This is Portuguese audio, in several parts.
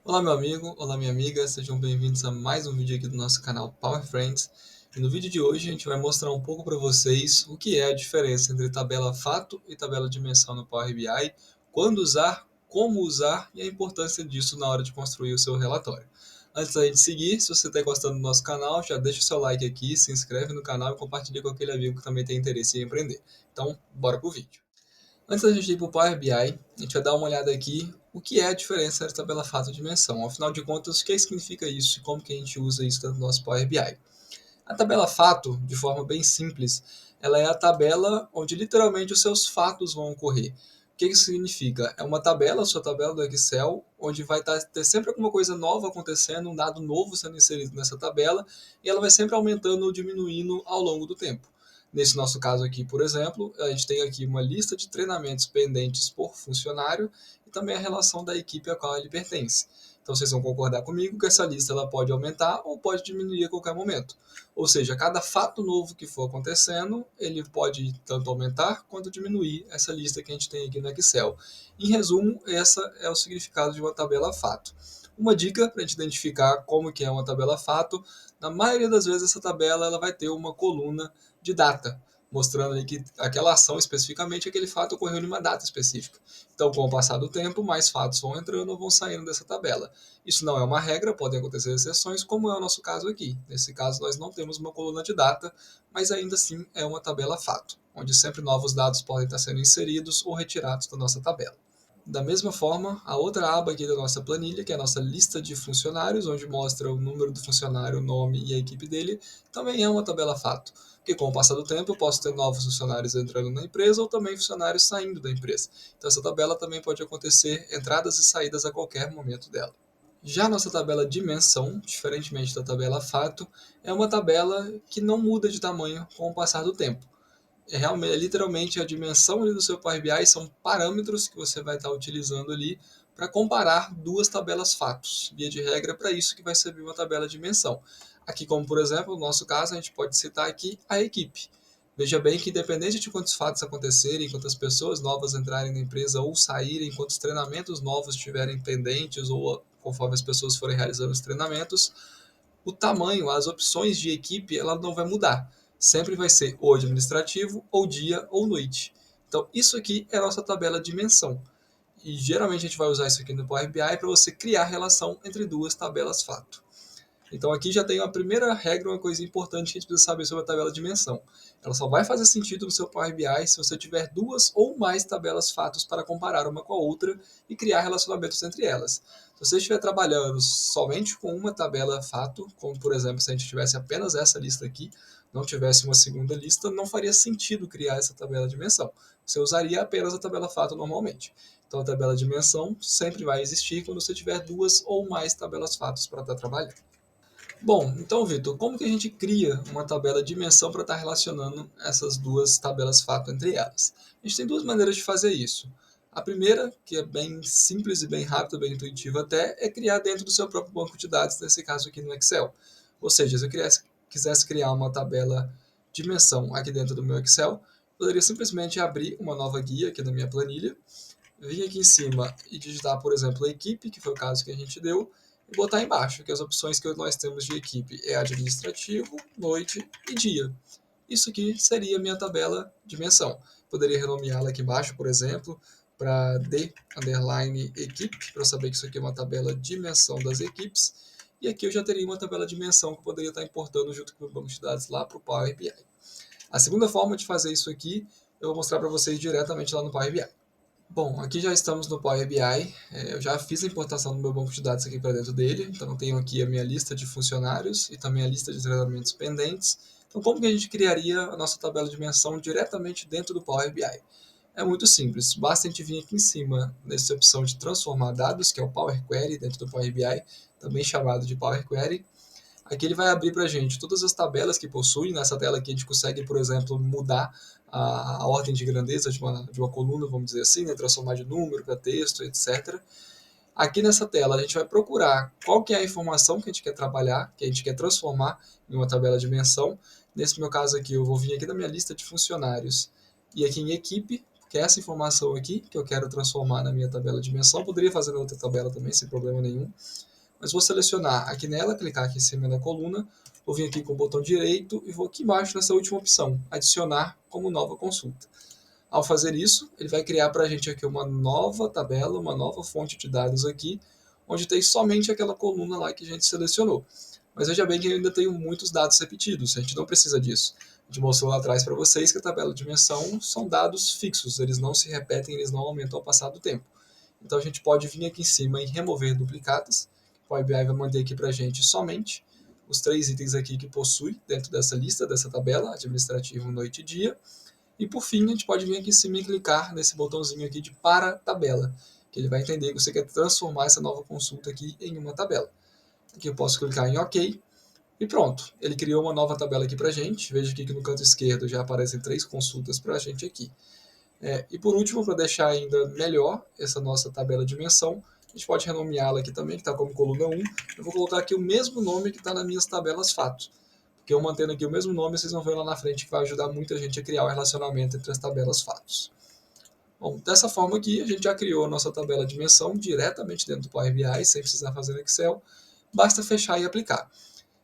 Olá meu amigo, olá minha amiga, sejam bem-vindos a mais um vídeo aqui do nosso canal Power Friends. E no vídeo de hoje a gente vai mostrar um pouco para vocês o que é a diferença entre tabela fato e tabela dimensão no Power BI, quando usar, como usar e a importância disso na hora de construir o seu relatório. Antes da gente seguir, se você está gostando do nosso canal, já deixa o seu like aqui, se inscreve no canal e compartilha com aquele amigo que também tem interesse em empreender. Então, bora pro vídeo. Antes da gente ir para o Power BI, a gente vai dar uma olhada aqui o que é a diferença entre tabela fato e dimensão. Afinal de contas, o que significa isso e como que a gente usa isso dentro do nosso Power BI. A tabela fato, de forma bem simples, ela é a tabela onde literalmente os seus fatos vão ocorrer. O que isso significa? É uma tabela, a sua tabela do Excel, onde vai ter sempre alguma coisa nova acontecendo, um dado novo sendo inserido nessa tabela, e ela vai sempre aumentando ou diminuindo ao longo do tempo. Nesse nosso caso aqui, por exemplo, a gente tem aqui uma lista de treinamentos pendentes por funcionário e também a relação da equipe a qual ele pertence. Então vocês vão concordar comigo que essa lista ela pode aumentar ou pode diminuir a qualquer momento. Ou seja, cada fato novo que for acontecendo, ele pode tanto aumentar quanto diminuir essa lista que a gente tem aqui no Excel. Em resumo, essa é o significado de uma tabela fato. Uma dica para a gente identificar como que é uma tabela fato, na maioria das vezes essa tabela ela vai ter uma coluna de data, mostrando ali que aquela ação especificamente, aquele fato ocorreu em uma data específica. Então, com o passar do tempo, mais fatos vão entrando ou vão saindo dessa tabela. Isso não é uma regra, podem acontecer exceções, como é o nosso caso aqui. Nesse caso, nós não temos uma coluna de data, mas ainda assim é uma tabela fato, onde sempre novos dados podem estar sendo inseridos ou retirados da nossa tabela. Da mesma forma, a outra aba aqui da nossa planilha, que é a nossa lista de funcionários, onde mostra o número do funcionário, o nome e a equipe dele, também é uma tabela fato. Porque com o passar do tempo eu posso ter novos funcionários entrando na empresa ou também funcionários saindo da empresa. Então essa tabela também pode acontecer entradas e saídas a qualquer momento dela. Já a nossa tabela dimensão, diferentemente da tabela fato, é uma tabela que não muda de tamanho com o passar do tempo. Realmente, literalmente a dimensão ali do seu Power BI são parâmetros que você vai estar utilizando ali para comparar duas tabelas fatos. Via de regra, para isso que vai servir uma tabela dimensão. Aqui, como por exemplo, no nosso caso, a gente pode citar aqui a equipe. Veja bem que independente de quantos fatos acontecerem, quantas pessoas novas entrarem na empresa ou saírem, quantos treinamentos novos estiverem pendentes ou conforme as pessoas forem realizando os treinamentos, o tamanho, as opções de equipe, ela não vai mudar. Sempre vai ser ou administrativo, ou dia, ou noite. Então, isso aqui é a nossa tabela de dimensão. E geralmente a gente vai usar isso aqui no Power BI para você criar relação entre duas tabelas fato. Então aqui já tem a primeira regra, uma coisa importante que a gente precisa saber sobre a tabela de dimensão. Ela só vai fazer sentido no seu Power BI se você tiver duas ou mais tabelas fatos para comparar uma com a outra e criar relacionamentos entre elas. Se você estiver trabalhando somente com uma tabela fato, como por exemplo se a gente tivesse apenas essa lista aqui, não tivesse uma segunda lista, não faria sentido criar essa tabela de dimensão. Você usaria apenas a tabela fato normalmente. Então a tabela de dimensão sempre vai existir quando você tiver duas ou mais tabelas fatos para estar trabalhando. Bom, então, Vitor, como que a gente cria uma tabela de dimensão para estar relacionando essas duas tabelas fato entre elas? A gente tem duas maneiras de fazer isso. A primeira, que é bem simples e bem rápida, bem intuitiva até, é criar dentro do seu próprio banco de dados, nesse caso aqui no Excel. Ou seja, se eu quisesse criar uma tabela dimensão aqui dentro do meu Excel, poderia simplesmente abrir uma nova guia aqui na minha planilha, vir aqui em cima e digitar, por exemplo, a equipe, que foi o caso que a gente deu, e botar embaixo que as opções que nós temos de equipe é administrativo, noite e dia. Isso aqui seria a minha tabela dimensão. Poderia renomeá-la aqui embaixo, por exemplo, para D underline equipe, para saber que isso aqui é uma tabela dimensão das equipes. E aqui eu já teria uma tabela dimensão que eu poderia estar importando junto com o banco de dados lá para o Power BI. A segunda forma de fazer isso aqui, eu vou mostrar para vocês diretamente lá no Power BI. Bom, aqui já estamos no Power BI. Eu já fiz a importação do meu banco de dados aqui para dentro dele. Então, eu tenho aqui a minha lista de funcionários e também a lista de treinamentos pendentes. Então, como que a gente criaria a nossa tabela de dimensão diretamente dentro do Power BI? É muito simples. Basta a gente vir aqui em cima nessa opção de transformar dados, que é o Power Query dentro do Power BI, também chamado de Power Query. Aqui ele vai abrir para a gente todas as tabelas que possui. Nessa tela aqui a gente consegue, por exemplo, mudar a ordem de grandeza de uma coluna, vamos dizer assim, né? Transformar de número para texto, etc. Aqui nessa tela a gente vai procurar qual que é a informação que a gente quer trabalhar, que a gente quer transformar em uma tabela de dimensão. Nesse meu caso aqui, eu vou vir aqui na minha lista de funcionários e aqui em equipe, que é essa informação aqui, que eu quero transformar na minha tabela de dimensão. Poderia fazer na outra tabela também, sem problema nenhum. Mas vou selecionar aqui nela, clicar aqui em cima da coluna, vou vir aqui com o botão direito e vou aqui embaixo nessa última opção, adicionar como nova consulta. Ao fazer isso, ele vai criar para a gente aqui uma nova tabela, uma nova fonte de dados aqui, onde tem somente aquela coluna lá que a gente selecionou. Mas veja bem que eu ainda tenho muitos dados repetidos, a gente não precisa disso. A gente mostrou lá atrás para vocês que a tabela de dimensão são dados fixos, eles não se repetem, eles não aumentam ao passar do tempo. Então a gente pode vir aqui em cima e remover duplicatas. O Power BI vai manter aqui para a gente somente os 3 itens aqui que possui dentro dessa lista, dessa tabela, administrativo, noite e dia. E por fim, a gente pode vir aqui em cima e clicar nesse botãozinho aqui de para tabela, que ele vai entender que você quer transformar essa nova consulta aqui em uma tabela. Aqui eu posso clicar em OK e pronto. Ele criou uma nova tabela aqui para a gente. Veja aqui que no canto esquerdo já aparecem 3 consultas para a gente aqui. E por último, para deixar ainda melhor essa nossa tabela de dimensão, a gente pode renomeá-la aqui também, que está como coluna 1. Eu vou colocar aqui o mesmo nome que está nas minhas tabelas fatos. Porque eu mantendo aqui o mesmo nome, vocês vão ver lá na frente que vai ajudar muita gente a criar o relacionamento entre as tabelas fatos. Bom, dessa forma aqui, a gente já criou a nossa tabela de dimensão diretamente dentro do Power BI, sem precisar fazer no Excel. Basta fechar e aplicar.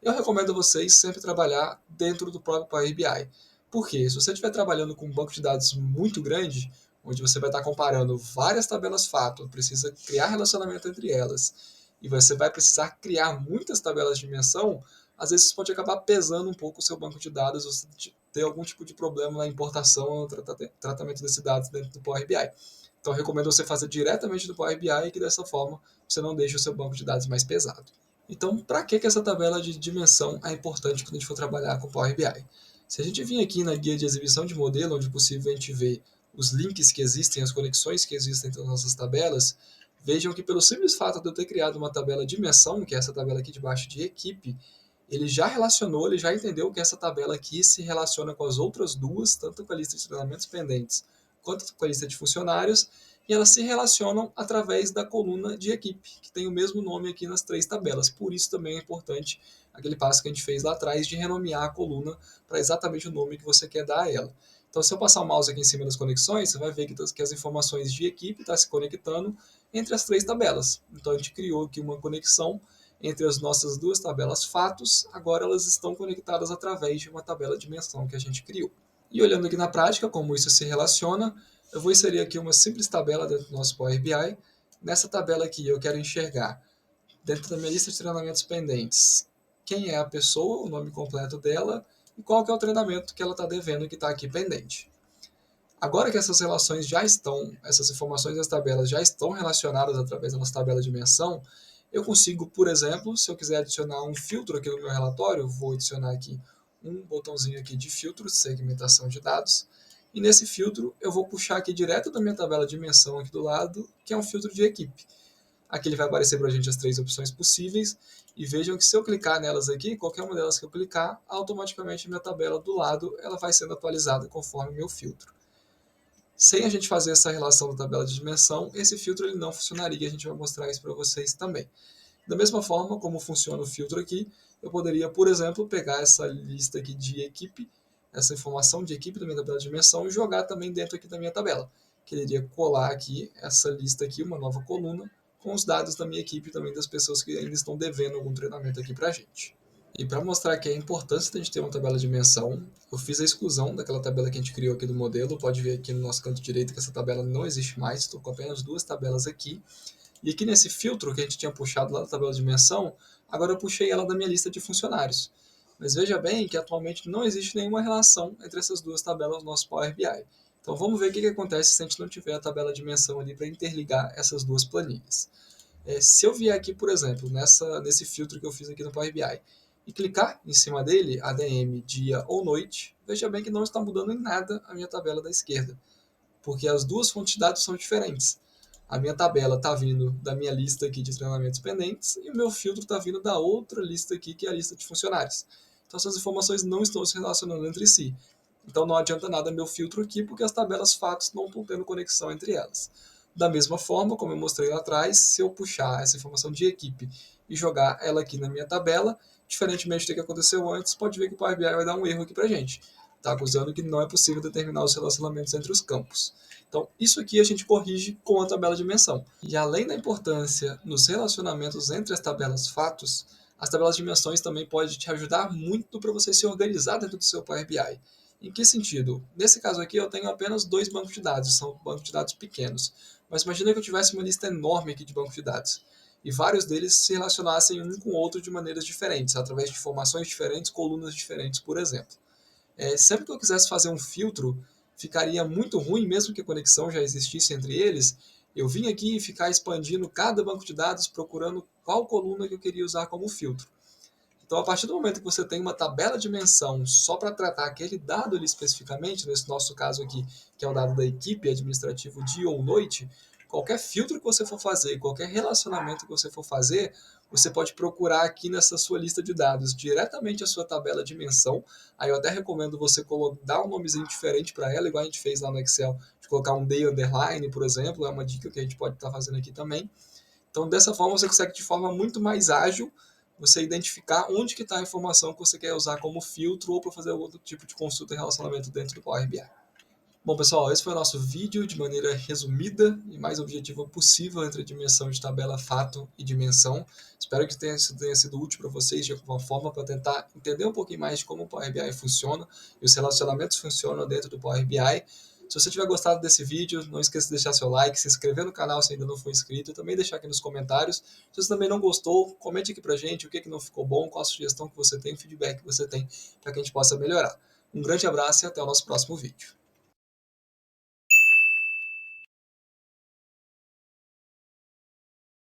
Eu recomendo a vocês sempre trabalhar dentro do próprio Power BI. Por quê? Se você estiver trabalhando com um banco de dados muito grande, onde você vai estar comparando várias tabelas fato, precisa criar relacionamento entre elas, e você vai precisar criar muitas tabelas de dimensão, às vezes pode acabar pesando um pouco o seu banco de dados, você ter algum tipo de problema na importação ou no tratamento desses dados dentro do Power BI. Então eu recomendo você fazer diretamente do Power BI, que dessa forma você não deixa o seu banco de dados mais pesado. Então, para que essa tabela de dimensão é importante quando a gente for trabalhar com Power BI? Se a gente vir aqui na guia de exibição de modelo, onde possível a gente vê os links que existem, as conexões que existem entre as nossas tabelas, vejam que pelo simples fato de eu ter criado uma tabela de dimensão, que é essa tabela aqui de baixo de equipe, ele já relacionou, ele já entendeu que essa tabela aqui se relaciona com as outras duas, tanto com a lista de treinamentos pendentes quanto com a lista de funcionários, e elas se relacionam através da coluna de equipe, que tem o mesmo nome aqui nas 3 tabelas. Por isso também é importante aquele passo que a gente fez lá atrás de renomear a coluna para exatamente o nome que você quer dar a ela. Então, se eu passar o mouse aqui em cima das conexões, você vai ver que as informações de equipe estão se conectando entre as 3 tabelas. Então, a gente criou aqui uma conexão entre as nossas 2 tabelas fatos, agora elas estão conectadas através de uma tabela de dimensão que a gente criou. E olhando aqui na prática como isso se relaciona, eu vou inserir aqui uma simples tabela dentro do nosso Power BI. Nessa tabela aqui eu quero enxergar, dentro da minha lista de treinamentos pendentes, quem é a pessoa, o nome completo dela e qual que é o treinamento que ela está devendo que está aqui pendente. Agora que essas relações já estão, essas informações das tabelas já estão relacionadas através da nossa tabela de dimensão, eu consigo, por exemplo, se eu quiser adicionar um filtro aqui no meu relatório, vou adicionar aqui um botãozinho aqui de filtro, segmentação de dados, e nesse filtro eu vou puxar aqui direto da minha tabela de dimensão aqui do lado, que é um filtro de equipe. Aqui ele vai aparecer para a gente as 3 opções possíveis, e vejam que se eu clicar nelas aqui, qualquer uma delas que eu clicar, automaticamente a minha tabela do lado ela vai sendo atualizada conforme o meu filtro. Sem a gente fazer essa relação da tabela de dimensão, esse filtro ele não funcionaria, a gente vai mostrar isso para vocês também. Da mesma forma como funciona o filtro aqui, eu poderia, por exemplo, pegar essa lista aqui de equipe, essa informação de equipe da minha tabela de dimensão e jogar também dentro aqui da minha tabela. Queria colar aqui essa lista aqui, uma nova coluna, com os dados da minha equipe e também das pessoas que ainda estão devendo algum treinamento aqui para a gente. E para mostrar que é a importância de a gente ter uma tabela de dimensão, eu fiz a exclusão daquela tabela que a gente criou aqui do modelo. Pode ver aqui no nosso canto direito que essa tabela não existe mais, estou com apenas 2 tabelas aqui. E aqui nesse filtro que a gente tinha puxado lá da tabela de dimensão, agora eu puxei ela da minha lista de funcionários. Mas veja bem que atualmente não existe nenhuma relação entre essas 2 tabelas no nosso Power BI. Então vamos ver o que acontece se a gente não tiver a tabela de dimensão ali para interligar essas 2 planilhas. Se eu vier aqui, por exemplo, nesse filtro que eu fiz aqui no Power BI, e clicar em cima dele, ADM dia ou noite, veja bem que não está mudando em nada a minha tabela da esquerda, porque as 2 fontes de dados são diferentes. A minha tabela está vindo da minha lista aqui de treinamentos pendentes e o meu filtro está vindo da outra lista aqui, que é a lista de funcionários. Então essas informações não estão se relacionando entre si. Então não adianta nada meu filtro aqui, porque as tabelas fatos não estão tendo conexão entre elas. Da mesma forma, como eu mostrei lá atrás, se eu puxar essa informação de equipe e jogar ela aqui na minha tabela, diferentemente do que aconteceu antes, pode ver que o Power BI vai dar um erro aqui para a gente. A está acusando que não é possível determinar os relacionamentos entre os campos. Então, isso aqui a gente corrige com a tabela de dimensão. E além da importância nos relacionamentos entre as tabelas fatos, as tabelas de dimensões também podem te ajudar muito para você se organizar dentro do seu Power BI. Em que sentido? Nesse caso aqui eu tenho apenas 2 bancos de dados, são bancos de dados pequenos. Mas imagina que eu tivesse uma lista enorme aqui de bancos de dados e vários deles se relacionassem um com o outro de maneiras diferentes, através de informações diferentes, colunas diferentes, por exemplo. Sempre que eu quisesse fazer um filtro, ficaria muito ruim, mesmo que a conexão já existisse entre eles, eu vim aqui e ficar expandindo cada banco de dados, procurando qual coluna que eu queria usar como filtro. Então, a partir do momento que você tem uma tabela de menção só para tratar aquele dado ali especificamente, nesse nosso caso aqui, que é o dado da equipe administrativo dia ou noite, qualquer filtro que você for fazer, qualquer relacionamento que você for fazer, você pode procurar aqui nessa sua lista de dados diretamente a sua tabela de menção. Aí eu até recomendo você dar um nomezinho diferente para ela, igual a gente fez lá no Excel, de colocar um day underline, por exemplo, é uma dica que a gente pode estar fazendo aqui também. Então, dessa forma, você consegue de forma muito mais ágil você identificar onde que está a informação que você quer usar como filtro ou para fazer outro tipo de consulta e relacionamento dentro do Power BI. Bom, pessoal, esse foi o nosso vídeo de maneira resumida e mais objetiva possível entre a dimensão de tabela, fato e dimensão. Espero que tenha sido útil para vocês de alguma forma para tentar entender um pouquinho mais de como o Power BI funciona e os relacionamentos funcionam dentro do Power BI. Se você tiver gostado desse vídeo, não esqueça de deixar seu like, se inscrever no canal se ainda não for inscrito e também deixar aqui nos comentários. Se você também não gostou, comente aqui pra gente o que não ficou bom, qual a sugestão que você tem, o feedback que você tem para que a gente possa melhorar. Um grande abraço e até o nosso próximo vídeo.